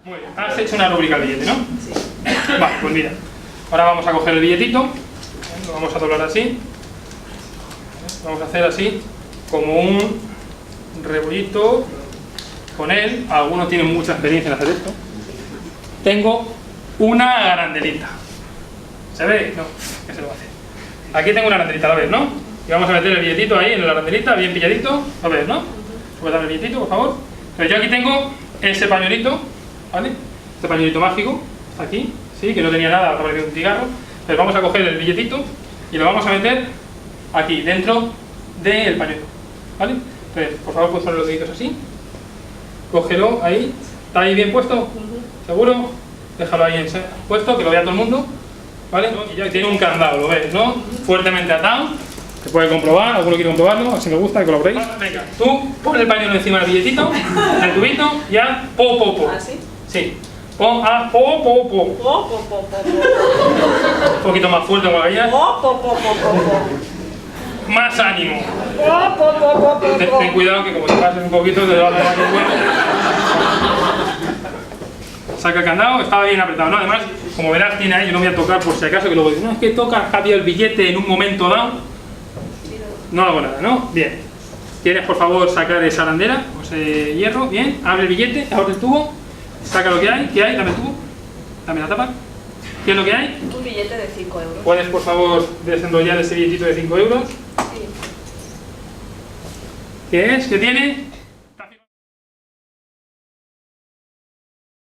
Muy bien, has hecho una rúbrica al billete, ¿no? Sí. Vale, pues mira, ahora vamos a coger el billetito, lo vamos a doblar así, vamos a hacer así, como un rebollito con él. Algunos tienen mucha experiencia en hacer esto. Tengo una arandelita. ¿Se ve? No, ¿qué se lo va a hacer? Aquí tengo una arandelita, ¿la ves, no? Y vamos a meter el billetito ahí en la arandelita, bien pilladito, ¿lo ves, no? ¿Puedes dar el billetito, por favor? Entonces yo aquí tengo ese pañuelito, ¿vale? Este pañuelito mágico, está aquí, sí, que no tenía nada, ha aparecido un cigarro. Entonces vamos a coger el billetito y lo vamos a meter aquí, dentro del pañuelo, ¿vale? Entonces, por favor, puedes poner los deditos así. Cógelo ahí, ¿está ahí bien puesto? ¿Seguro? Déjalo ahí puesto, que lo vea todo el mundo, ¿vale? Y ya tiene un candado, ¿lo ves, no? Fuertemente atado. Se puede comprobar, alguno quiere comprobarlo, así me gusta que colaboréis. Venga, tú pon el pañuelo encima del billetito, del tubito, y haz po, po, po. ¿Ah, sí? Sí. Pon a po, po, po. Po, po, po, po, Un poquito más fuerte con la gallina. po, po, po, po, po. Más ánimo. Po, po, po, po, po, po. Ten cuidado que como te pases un poquito te va a dar el bueno. Saca el candado, estaba bien apretado, ¿no? Además, como verás, tiene ahí, yo no voy a tocar por si acaso, que luego dices, no, es que toca Javier el billete en un momento dado. No hago nada, ¿no? Bien. ¿Quieres, por favor, sacar esa arandela o ese hierro? Bien. Abre el billete, abre el tubo. Saca lo que hay. ¿Qué hay? Dame el tubo. Dame la tapa. ¿Qué es lo que hay? Un billete de 5 euros. ¿Puedes, por favor, desenrollar ese billetito de 5 euros? Sí. ¿Qué es? ¿Qué tiene?